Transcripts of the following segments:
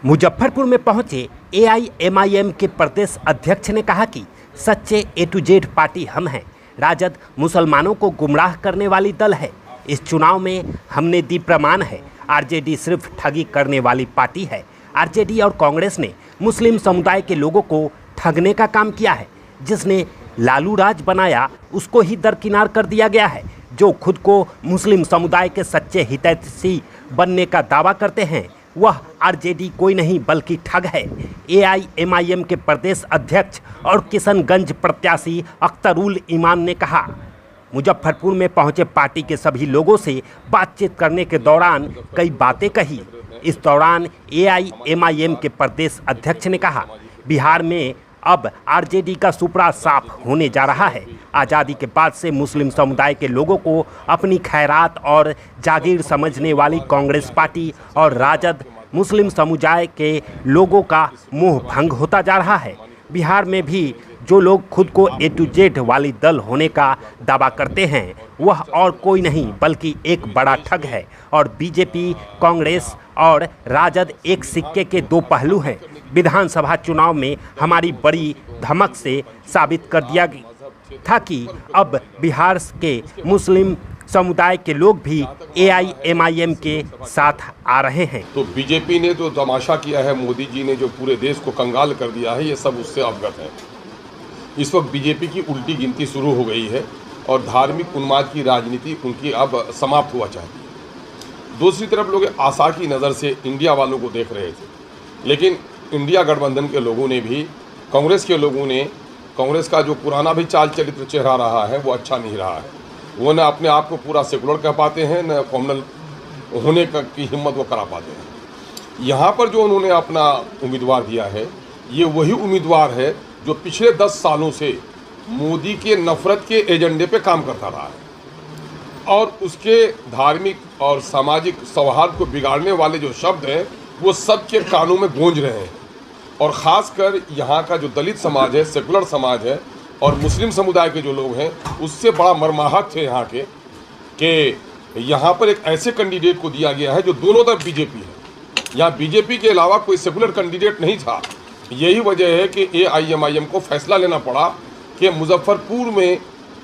मुजफ्फरपुर में पहुंचे एआईएमआईएम के प्रदेश अध्यक्ष ने कहा कि सच्चे ए टू जेड पार्टी हम हैं। राजद मुसलमानों को गुमराह करने वाली दल है। इस चुनाव में हमने दी प्रमाण है। आरजेडी सिर्फ ठगी करने वाली पार्टी है। आरजेडी और कांग्रेस ने मुस्लिम समुदाय के लोगों को ठगने का काम किया है। जिसने लालू राज बनाया उसको ही दरकिनार कर दिया गया है। जो खुद को मुस्लिम समुदाय के सच्चे हितैषी बनने का दावा करते हैं वह आरजेडी कोई नहीं बल्कि ठग है। एआईएमआईएम के प्रदेश अध्यक्ष और किशनगंज प्रत्याशी अख्तरुल ईमान ने कहा, मुजफ्फरपुर में पहुंचे पार्टी के सभी लोगों से बातचीत करने के दौरान कई बातें कही। इस दौरान एआईएमआईएम के प्रदेश अध्यक्ष ने कहा, बिहार में अब आरजेडी का सुपड़ा साफ होने जा रहा है। आज़ादी के बाद से मुस्लिम समुदाय के लोगों को अपनी खैरात और जागीर समझने वाली कांग्रेस पार्टी और राजद मुस्लिम समुदाय के लोगों का मोह भंग होता जा रहा है। बिहार में भी जो लोग खुद को ए टू जेड वाली दल होने का दावा करते हैं वह और कोई नहीं बल्कि एक बड़ा ठग है। और बीजेपी, कांग्रेस और राजद एक सिक्के के दो पहलू हैं। विधानसभा चुनाव में हमारी बड़ी धमक से साबित कर दिया था कि अब बिहार के मुस्लिम समुदाय के लोग भी एआईएमआईएम के साथ आ रहे हैं। तो बीजेपी ने तो तमाशा किया है, मोदी जी ने जो पूरे देश को कंगाल कर दिया है, ये सब उससे अवगत है। इस वक्त बीजेपी की उल्टी गिनती शुरू हो गई है और धार्मिक उन्माद की राजनीति उनकी अब समाप्त हुआ चाहती है। दूसरी तरफ लोग आशा की नज़र से इंडिया वालों को देख रहे थे, लेकिन इंडिया गठबंधन के लोगों ने भी, कांग्रेस के लोगों ने, कांग्रेस का जो पुराना भी चाल चरित्र चेहरा रहा है वो अच्छा नहीं रहा है। वो न अपने आप को पूरा सेकुलर कह पाते हैं, न कॉमनल होने की हिम्मत वो करा पाते हैं। यहाँ पर जो उन्होंने अपना उम्मीदवार दिया है, ये वही उम्मीदवार है जो पिछले 10 सालों से मोदी के नफरत के एजेंडे पे काम करता रहा है और उसके धार्मिक और सामाजिक सौहार्द को बिगाड़ने वाले जो शब्द हैं वो सबके कानों में गूंज रहे हैं। और ख़ासकर यहाँ का जो दलित समाज है, सेकुलर समाज है और मुस्लिम समुदाय के जो लोग हैं उससे बड़ा मर्माहत थे यहाँ के कि यहाँ पर एक ऐसे कैंडिडेट को दिया गया है जो दोनों तरफ बीजेपी है। यहाँ बीजेपी के अलावा कोई सेकुलर कैंडिडेट नहीं था। यही वजह है कि एआईएमआईएम को फैसला लेना पड़ा कि मुजफ्फरपुर में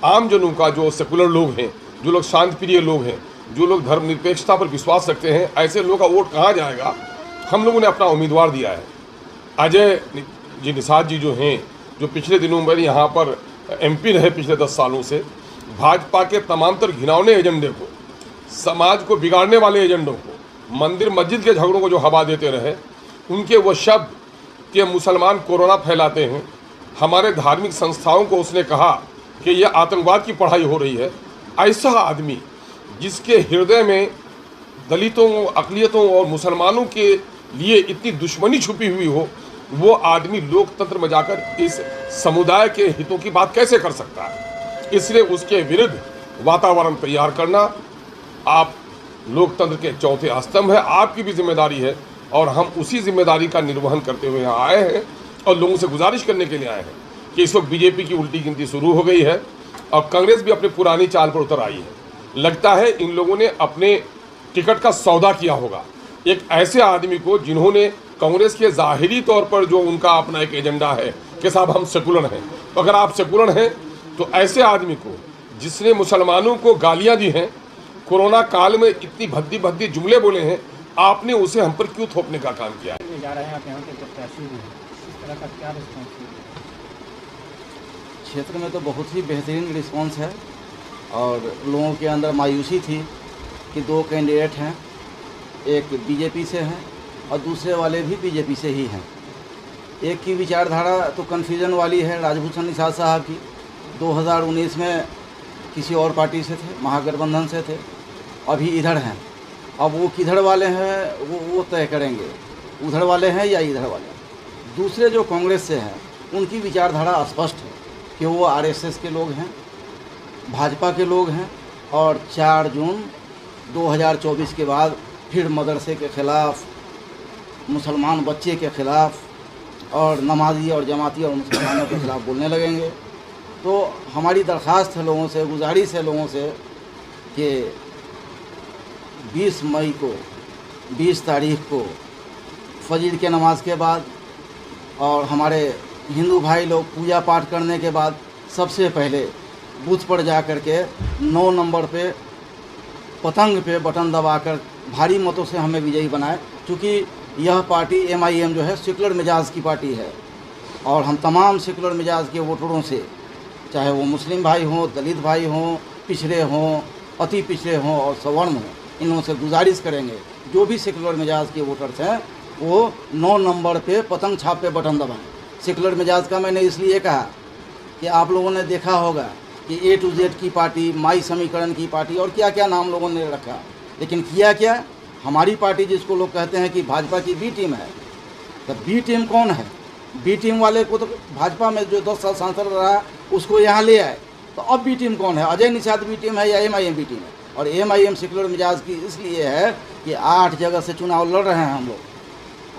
आम जनों का जो सेकुलर लोग हैं, जो लोग शांतिप्रिय लोग हैं, जो लोग धर्मनिरपेक्षता पर विश्वास रखते हैं, ऐसे लोगों का वोट कहाँ जाएगा। हम लोगों ने अपना उम्मीदवार दिया है। अजय जी निषाद जी जो हैं, जो पिछले दिनों में यहाँ पर एमपी रहे पिछले 10 सालों से, भाजपा के तमाम तर घिनौने एजेंडे को, समाज को बिगाड़ने वाले एजेंडों को, मंदिर मस्जिद के झगड़ों को जो हवा देते रहे, उनके वो शब्द कि मुसलमान कोरोना फैलाते हैं, हमारे धार्मिक संस्थाओं को उसने कहा कि यह आतंकवाद की पढ़ाई हो रही है। ऐसा आदमी जिसके हृदय में दलितों, अक़लियतों और मुसलमानों के लिए इतनी दुश्मनी छुपी हुई हो, वो आदमी लोकतंत्र में जाकर इस समुदाय के हितों की बात कैसे कर सकता है। इसलिए उसके विरुद्ध वातावरण तैयार करना आप लोकतंत्र के चौथे स्तंभ है, आपकी भी जिम्मेदारी है और हम उसी जिम्मेदारी का निर्वहन करते हुए यहाँ आए हैं और लोगों से गुजारिश करने के लिए आए हैं कि इस वक्त बीजेपी की उल्टी गिनती शुरू हो गई है और कांग्रेस भी अपनी पुरानी चाल पर उतर आई है। लगता है इन लोगों ने अपने टिकट का सौदा किया होगा एक ऐसे आदमी को जिन्होंने कांग्रेस के ज़ाहिरी तौर पर जो उनका अपना एक एजेंडा है कि साहब हम सेकुलर हैं, तो अगर आप सेकुलर हैं तो ऐसे आदमी को जिसने मुसलमानों को गालियाँ दी हैं, कोरोना काल में इतनी भद्दी भद्दी जुमले बोले हैं, आपने उसे हम पर क्यों थोपने का काम किया है। जा रहे हैं आप यहाँ के प्रत्याशी हैं, इस तरह का क्या रिस्पॉन्स है? क्षेत्र में तो बहुत ही बेहतरीन रिस्पॉन्स है और लोगों के अंदर मायूसी थी कि 2 कैंडिडेट हैं, एक बीजेपी से हैं और दूसरे वाले भी बीजेपी से ही हैं। एक की विचारधारा तो कन्फ्यूजन वाली है, राजभूषण निषाद साहब की 2019 में किसी और पार्टी से थे, महागठबंधन से थे, अभी इधर हैं। अब वो किधर वाले हैं वो तय करेंगे, उधर वाले हैं या इधर वाले हैं। दूसरे जो कांग्रेस से हैं उनकी विचारधारा स्पष्ट है कि वो आरएसएस के लोग हैं, भाजपा के लोग हैं और 4 जून 2024 के बाद फिर मदरसे के ख़िलाफ़, मुसलमान बच्चे के ख़िलाफ़ और नमाजी और जमाती और मुसलमानों के ख़िलाफ़ बोलने लगेंगे। तो हमारी दरख्वास्त है लोगों से, गुजारिश है लोगों से कि 20 तारीख को फजर के नमाज के बाद और हमारे हिंदू भाई लोग पूजा पाठ करने के बाद सबसे पहले बूथ पर जा कर के 9 नंबर पे पतंग पे बटन दबाकर भारी मतों से हमें विजयी बनाए, क्योंकि यह पार्टी MIM जो है सेकुलर मिजाज की पार्टी है और हम तमाम सेकुलर मिजाज के वोटरों से, चाहे वो मुस्लिम भाई हों, दलित भाई हों, पिछड़े हों, अति पिछड़े हों और सवर्ण हों, इनों से गुजारिश करेंगे जो भी सेकुलर मिजाज के वोटर्स हैं वो 9 नंबर पे पतंग छाप पे बटन दबाएं। सेकुलर मिजाज का मैंने इसलिए कहा कि आप लोगों ने देखा होगा कि A to Z की पार्टी, माई समीकरण की पार्टी और क्या क्या नाम लोगों ने रखा, लेकिन किया क्या? हमारी पार्टी जिसको लोग कहते हैं कि भाजपा की B टीम है, तो B टीम कौन है? B टीम वाले को तो भाजपा में जो 10 साल सांसद रहा उसको यहाँ ले आए, तो अब B टीम कौन है? अजय निषाद B टीम है या MIM B टीम है? और MIM सेकुलर मिजाज की इसलिए है कि 8 जगह से चुनाव लड़ रहे हैं हम लोग।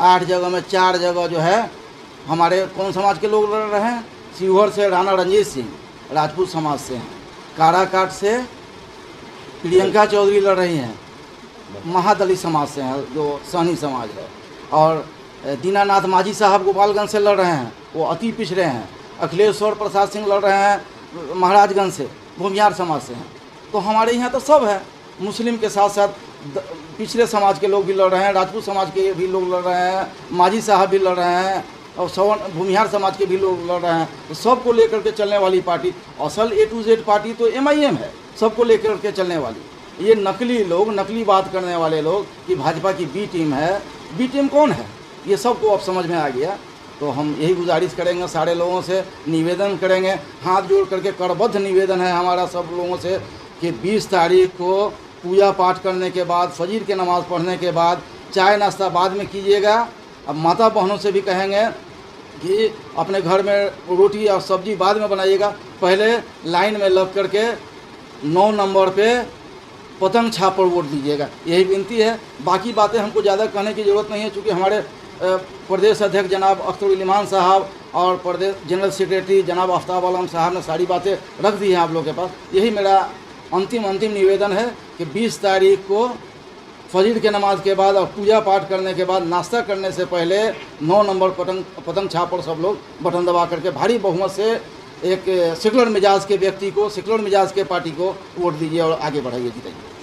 8 जगह में 4 जगह जो है हमारे कौन समाज के लोग लड़ रहे हैं? शिवहर से राणा रंजीत सिंह राजपूत समाज से हैं, काराकाट से प्रियंका चौधरी लड़ रही हैं, महादलित समाज से हैं जो सहनी समाज है, और दीनानाथ माझी साहब गोपालगंज से लड़ रहे हैं, वो अति पिछड़े हैं। अखिलेश्वर प्रसाद सिंह लड़ रहे हैं महाराजगंज से, भूमियार समाज से हैं। तो हमारे यहाँ तो सब है, मुस्लिम के साथ साथ पिछड़े समाज के लोग भी लड़ रहे हैं, राजपूत समाज के भी लोग लड़ रहे हैं, माझी साहब भी लड़ रहे हैं और सवर्ण भूमिहार समाज के भी लोग लड़ रहे हैं। तो सबको लेकर के चलने वाली पार्टी, असल A to Z पार्टी तो MIM है, सबको लेकर के चलने वाली। ये नकली लोग, नकली बात करने वाले लोग कि भाजपा की B टीम है, B टीम कौन है ये सबको अब समझ में आ गया। तो हम यही गुजारिश करेंगे, सारे लोगों से निवेदन करेंगे, हाथ जोड़ करके करबद्ध निवेदन है हमारा सब लोगों से कि 20 तारीख को पूजा पाठ करने के बाद, फजर के नमाज़ पढ़ने के बाद चाय नाश्ता बाद में कीजिएगा। अब माता बहनों से भी कहेंगे कि अपने घर में रोटी और सब्जी बाद में बनाइएगा, पहले लाइन में लग करके 9 नंबर पे पतंग छाप पर वोट दीजिएगा, यही विनती है। बाकी बातें हमको ज़्यादा कहने की ज़रूरत नहीं है, क्योंकि हमारे प्रदेश अध्यक्ष जनाब अख्तर इमान साहब और प्रदेश जनरल सेक्रेटरी जनाब आफ्ताब आलम साहब ने सारी बातें रख दी हैं आप लोगों के पास। यही मेरा अंतिम निवेदन है कि 20 तारीख को फजर के नमाज के बाद और पूजा पाठ करने के बाद नाश्ता करने से पहले 9 नंबर पतंग छाप पर सब लोग बटन दबा करके भारी बहुमत से एक सेकुलर मिजाज के व्यक्ति को, सेकुलर मिजाज के पार्टी को वोट दीजिए और आगे बढ़ाइए, जीताइए।